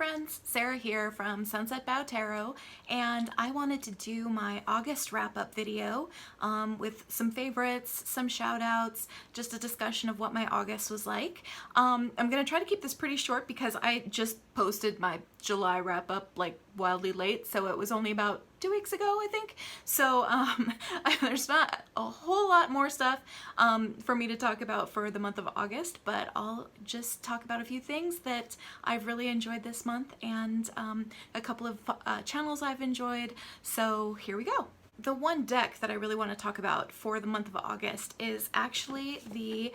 friends, Sarah here from Sunset Bow Tarot, and I wanted to do my August wrap-up video with some favorites, some shout-outs, just a discussion of what my August was like. I'm gonna try to keep this pretty short because I just posted my July wrap-up like wildly late, so it was only about 2 weeks ago, I think. So there's not a whole lot more stuff for me to talk about for the month of August, but I'll just talk about a few things that I've really enjoyed this month and a couple of channels I've enjoyed. So here we go. The one deck that I really want to talk about for the month of August is actually the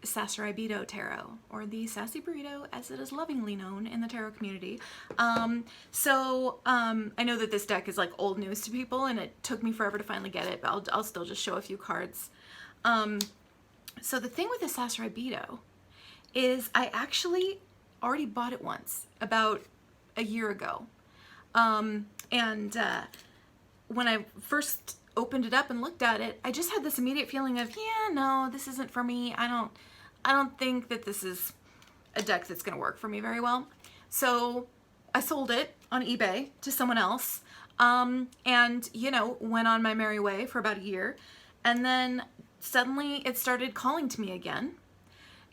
Sassy Tarot, or the Sassy Burrito as it is lovingly known in the tarot community. I know that this deck is like old news to people and it took me forever to finally get it, but I'll still just show a few cards. So the thing with the Sassy is I actually already bought it once, about a year ago. When I first opened it up and looked at it, I just had this immediate feeling of, yeah, no, this isn't for me. I don't think that this is a deck that's gonna work for me very well. So I sold it on eBay to someone else, and you know, went on my merry way for about a year, and then suddenly it started calling to me again,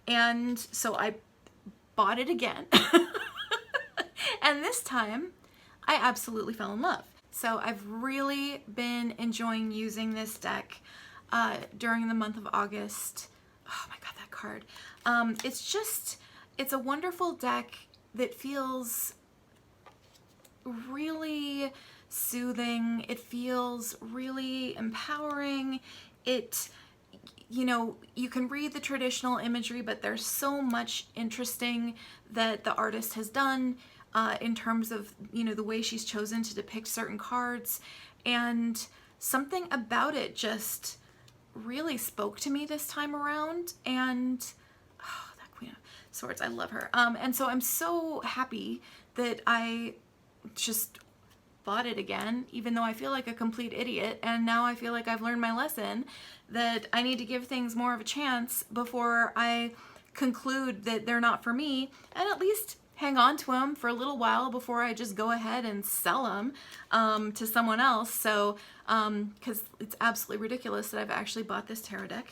and so I bought it again. And this time I absolutely fell in love. So I've really been enjoying using this deck during the month of August. Oh my god, that card. It's a wonderful deck that feels really soothing. It feels really empowering. You know, you can read the traditional imagery, but there's so much interesting that the artist has done in terms of, you know, the way she's chosen to depict certain cards, and something about it just really spoke to me this time around. And oh, that Queen of Swords, I love her. And so I'm so happy that I just bought it again, even though I feel like a complete idiot, and now I feel like I've learned my lesson that I need to give things more of a chance before I conclude that they're not for me, and at least hang on to them for a little while before I just go ahead and sell them to someone else. So, because it's absolutely ridiculous that I've actually bought this tarot deck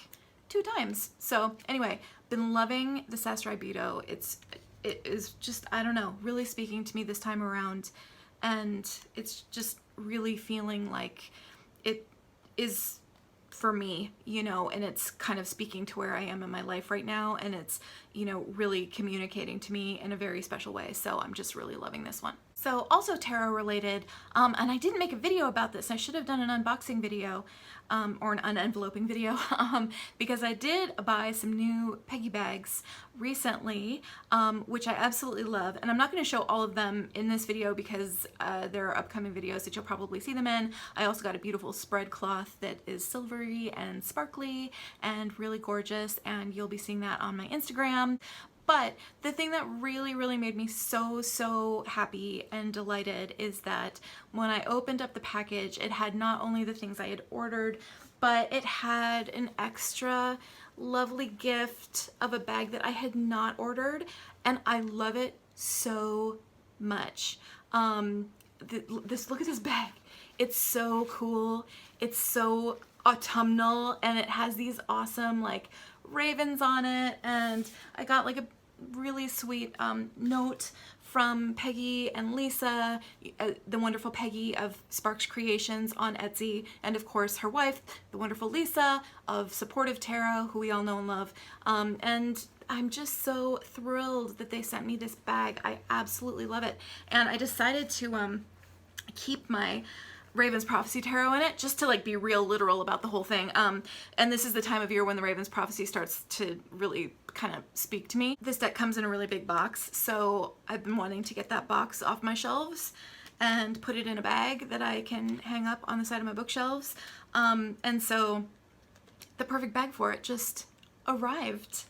2 times. So anyway, been loving the Sassy Burrito. It is just, I don't know, really speaking to me this time around, and it's just really feeling like it is for me, you know, and it's kind of speaking to where I am in my life right now, and it's, you know, really communicating to me in a very special way. So I'm just really loving this one. So also tarot related, and I didn't make a video about this. I should have done an unboxing video or an unenveloping video because I did buy some new Peggy bags recently, which I absolutely love. And I'm not going to show all of them in this video because there are upcoming videos that you'll probably see them in. I also got a beautiful spread cloth that is silvery and sparkly and really gorgeous, and you'll be seeing that on my Instagram. But the thing that really, really made me so happy and delighted is that when I opened up the package, it had not only the things I had ordered, but it had an extra lovely gift of a bag that I had not ordered, and I love it so much. Look at this bag. It's so cool. It's so autumnal, and it has these awesome like ravens on it, and I got like a really sweet note from Peggy and Lisa, the wonderful Peggy of Sparks Creations on Etsy, and of course her wife, the wonderful Lisa of Supportive Tarot, who we all know and love. And I'm just so thrilled that they sent me this bag. I absolutely love it, and I decided to keep my Raven's Prophecy Tarot in it, just to like be real literal about the whole thing. And this is the time of year when the Raven's Prophecy starts to really kind of speak to me. This deck comes in a really big box, so I've been wanting to get that box off my shelves and put it in a bag that I can hang up on the side of my bookshelves. And so the perfect bag for it just arrived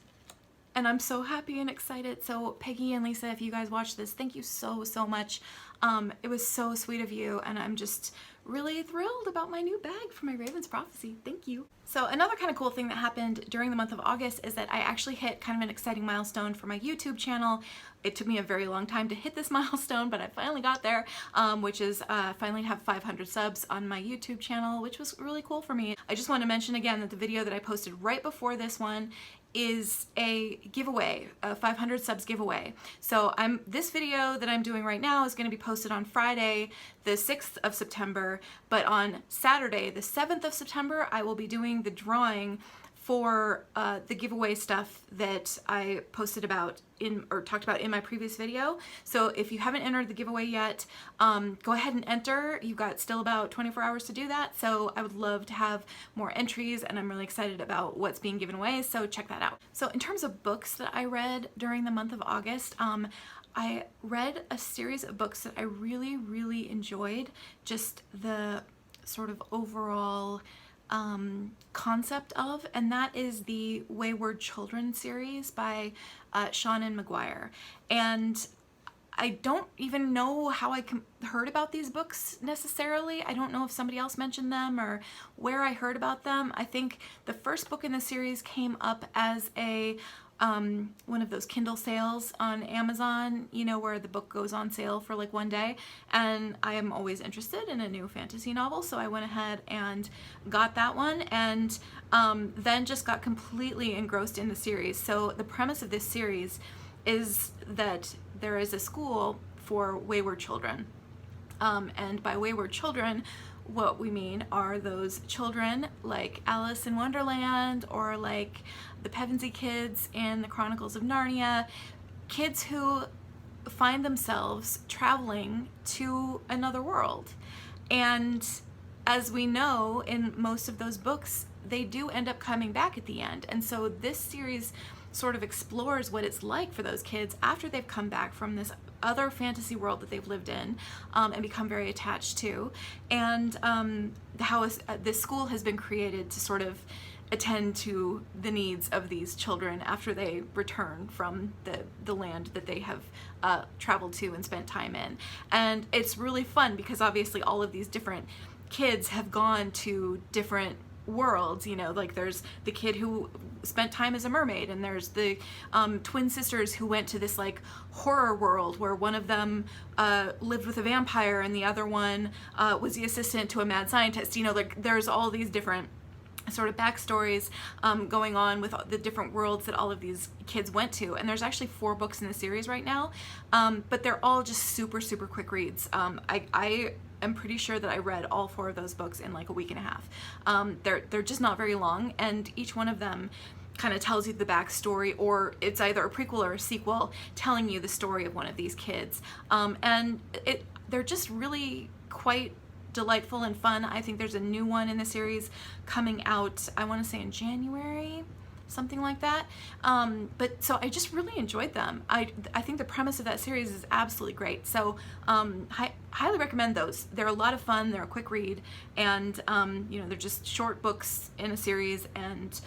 and I'm so happy and excited. So Peggy and Lisa, if you guys watch this, thank you so, so much. It was so sweet of you, and I'm just really thrilled about my new bag for my Raven's Prophecy. Thank you. So another kind of cool thing that happened during the month of August is that I actually hit kind of an exciting milestone for my YouTube channel. It took me a very long time to hit this milestone, but I finally got there, which is finally have 500 subs on my YouTube channel, which was really cool for me. I just want to mention again that the video that I posted right before this one is a giveaway, a 500 subs giveaway. So this video that I'm doing right now is going to be posted on Friday, the 6th of September, but on Saturday, the 7th of September, I will be doing the drawing for the giveaway stuff that I posted about talked about in my previous video. So if you haven't entered the giveaway yet, go ahead and enter. You've got still about 24 hours to do that. So I would love to have more entries, and I'm really excited about what's being given away. So check that out. So in terms of books that I read during the month of August, I read a series of books that I really, really enjoyed. Just the sort of overall concept of, and that is the Wayward Children series by Seanan McGuire. And I don't even know how I heard about these books necessarily. I don't know if somebody else mentioned them or where I heard about them. I think the first book in the series came up as a one of those Kindle sales on Amazon, you know, where the book goes on sale for like one day, and I am always interested in a new fantasy novel, so I went ahead and got that one, and then just got completely engrossed in the series. So the premise of this series is that there is a school for wayward children, and by wayward children, what we mean are those children like Alice in Wonderland or like the Pevensey kids in the Chronicles of Narnia, kids who find themselves traveling to another world. And as we know, in most of those books, they do end up coming back at the end. And so this series sort of explores what it's like for those kids after they've come back from this other fantasy world that they've lived in and become very attached to, and how this school has been created to sort of attend to the needs of these children after they return from the land that they have traveled to and spent time in. And it's really fun because obviously all of these different kids have gone to different worlds, you know, like there's the kid who spent time as a mermaid, and there's the twin sisters who went to this like horror world where one of them lived with a vampire and the other one was the assistant to a mad scientist. You know, like there's all these different sort of backstories going on with the different worlds that all of these kids went to. And there's actually 4 books in the series right now, but they're all just super, super quick reads. I'm pretty sure that I read all 4 of those books in like a week and a half. They're just not very long, and each one of them kind of tells you the backstory, or it's either a prequel or a sequel telling you the story of one of these kids. And they're just really quite delightful and fun. I think there's a new one in the series coming out, I want to say in January, something like that. But so I just really enjoyed them. I think the premise of that series is absolutely great. So highly recommend those. They're a lot of fun. They're a quick read, and you know, they're just short books in a series, and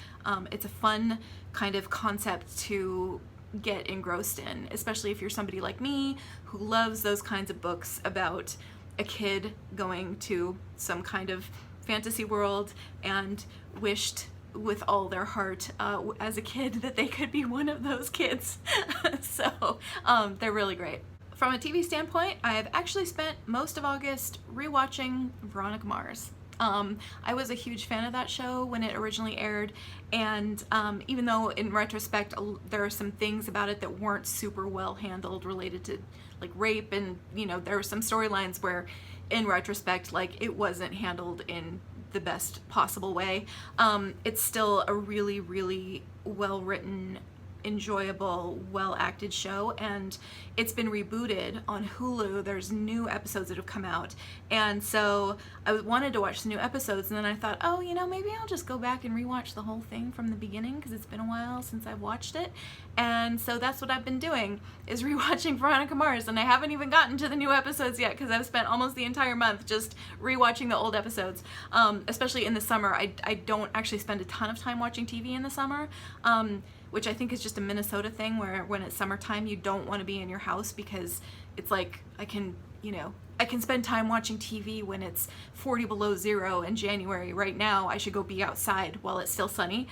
it's a fun kind of concept to get engrossed in, especially if you're somebody like me who loves those kinds of books about a kid going to some kind of fantasy world and wished with all their heart as a kid that they could be one of those kids. So they're really great. From a TV standpoint, I have actually spent most of August rewatching Veronica Mars. I was a huge fan of that show when it originally aired, and even though in retrospect there are some things about it that weren't super well handled related to like rape, and you know, there were some storylines where in retrospect like it wasn't handled in the best possible way, it's still a really, really well written, enjoyable, well acted show, and it's been rebooted on Hulu. There's new episodes that have come out, and so I wanted to watch the new episodes, and then I thought, oh, you know, maybe I'll just go back and rewatch the whole thing from the beginning because it's been a while since I've watched it. And so that's what I've been doing, is rewatching Veronica Mars, and I haven't even gotten to the new episodes yet because I've spent almost the entire month just rewatching the old episodes. Especially in the summer, I don't actually spend a ton of time watching TV in the summer. which I think is just a Minnesota thing, where when it's summertime you don't want to be in your house because it's like I can spend time watching TV when it's 40 below zero in January. Right now I should go be outside while it's still sunny.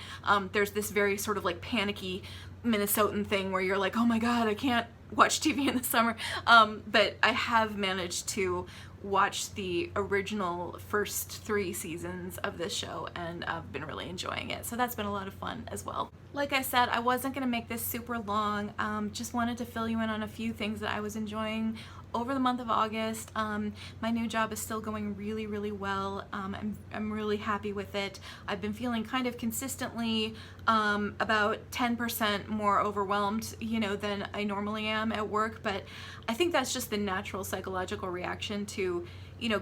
There's this very sort of like panicky Minnesotan thing where you're like, oh my god, I can't watch TV in the summer. But I have managed to watch the original first 3 seasons of this show, and I've been really enjoying it. So that's been a lot of fun as well. Like I said, I wasn't gonna make this super long. Just wanted to fill you in on a few things that I was enjoying over the month of August. My new job is still going really, really well. I'm really happy with it. I've been feeling kind of consistently about 10% more overwhelmed, than I normally am at work, but I think that's just the natural psychological reaction to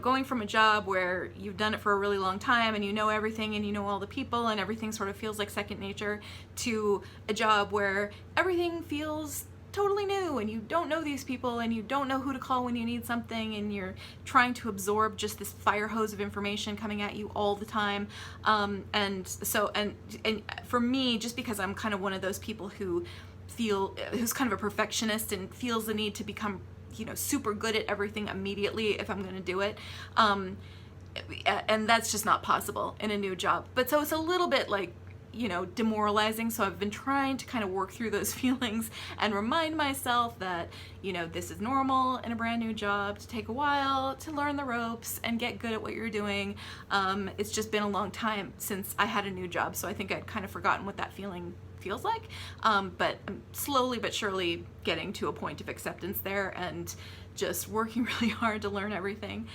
going from a job where you've done it for a really long time and you know everything and you know all the people and everything sort of feels like second nature, to a job where everything feels totally new and you don't know these people and you don't know who to call when you need something, and you're trying to absorb just this fire hose of information coming at you all the time. And for me, just because I'm kind of one of those people who's kind of a perfectionist and feels the need to become super good at everything immediately if I'm going to do it, and that's just not possible in a new job. But so it's a little bit like demoralizing. So I've been trying to kind of work through those feelings and remind myself that, this is normal in a brand new job, to take a while to learn the ropes and get good at what you're doing. It's just been a long time since I had a new job, so I think I'd kind of forgotten what that feeling feels like. But I'm slowly but surely getting to a point of acceptance there and just working really hard to learn everything.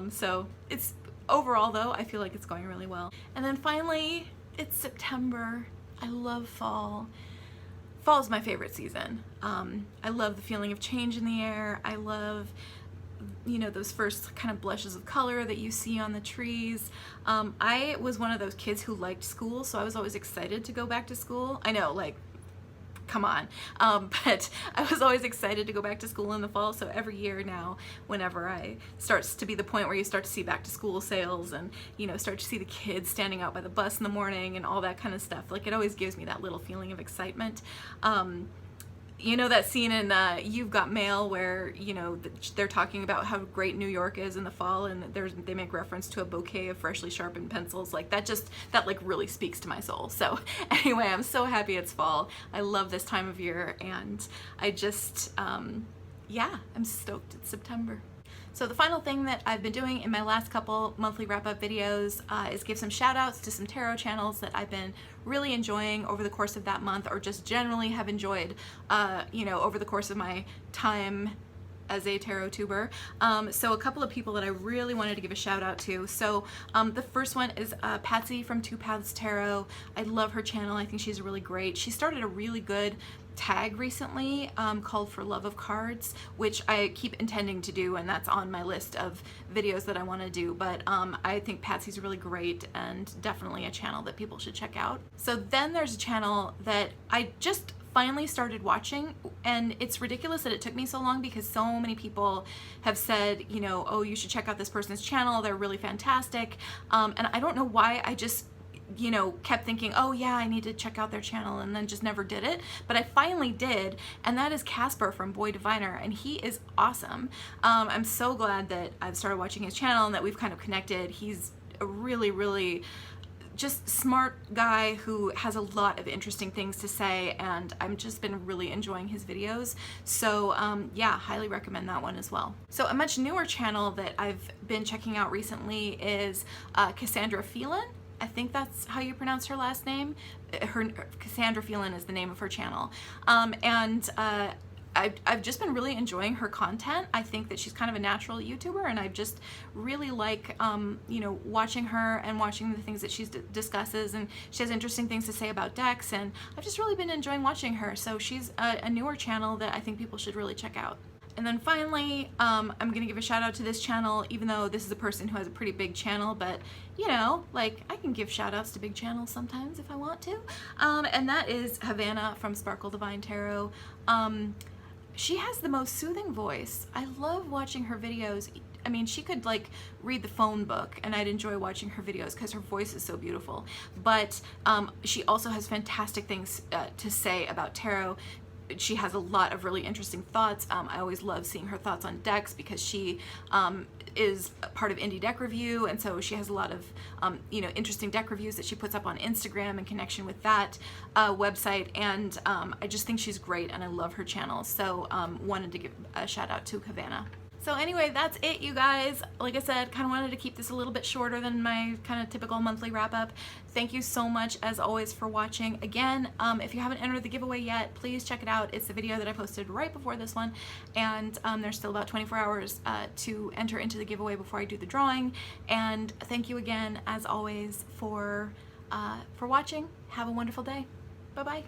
So it's overall, though, I feel like it's going really well. And then finally, it's September. I love fall. Fall is my favorite season. I love the feeling of change in the air. I love, those first kind of blushes of color that you see on the trees. I was one of those kids who liked school, so I was always excited to go back to school. I know, like, come on. But I was always excited to go back to school in the fall, so every year now, whenever I starts to be the point where you start to see back to school sales and, start to see the kids standing out by the bus in the morning and all that kind of stuff, like, it always gives me that little feeling of excitement. That scene in You've Got Mail where, they're talking about how great New York is in the fall, and they make reference to a bouquet of freshly sharpened pencils. Like, that really speaks to my soul. So anyway, I'm so happy it's fall. I love this time of year, and I just, I'm stoked it's September. So the final thing that I've been doing in my last couple monthly wrap-up videos is give some shout-outs to some tarot channels that I've been really enjoying over the course of that month, or just generally have enjoyed, over the course of my time as a tarot tuber. So a couple of people that I really wanted to give a shout out to. So the first one is Patsy from Two Paths Tarot. I love her channel. I think she's really great. She started a really good tag recently called For Love of Cards, which I keep intending to do, and that's on my list of videos that I want to do. But I think Patsy's really great and definitely a channel that people should check out. So then there's a channel that I just finally started watching, and it's ridiculous that it took me so long because so many people have said, oh, you should check out this person's channel, they're really fantastic. And I don't know why I just kept thinking, oh yeah, I need to check out their channel, and then just never did it. But I finally did, and that is Casper from Boy Diviner, and he is awesome. I'm so glad that I've started watching his channel and that we've kind of connected. He's a really, really just smart guy who has a lot of interesting things to say, and I've just been really enjoying his videos. So yeah, highly recommend that one as well. So a much newer channel that I've been checking out recently is Cassandra Phelan. I think that's how you pronounce her last name. Cassandra Phelan is the name of her channel. I've just been really enjoying her content. I think that she's kind of a natural YouTuber, and I just really like, watching her and watching the things that she discusses, and she has interesting things to say about decks, and I've just really been enjoying watching her. So she's a newer channel that I think people should really check out. And then finally, I'm gonna give a shout out to this channel, even though this is a person who has a pretty big channel, but like, I can give shout outs to big channels sometimes if I want to. And that is Havana from Sparkle Divine Tarot. She has the most soothing voice. I love watching her videos. I mean, she could like read the phone book and I'd enjoy watching her videos because her voice is so beautiful. But she also has fantastic things to say about tarot. She has a lot of really interesting thoughts. I always love seeing her thoughts on decks because she is part of Indie Deck Review, and so she has a lot of interesting deck reviews that she puts up on Instagram in connection with that website, and I just think she's great and I love her channel, so wanted to give a shout out to Havana. So anyway, that's it, you guys. Like I said, kind of wanted to keep this a little bit shorter than my kind of typical monthly wrap up. Thank you so much, as always, for watching. Again, if you haven't entered the giveaway yet, please check it out. It's the video that I posted right before this one, and there's still about 24 hours to enter into the giveaway before I do the drawing. And thank you again, as always, for watching. Have a wonderful day. Bye-bye.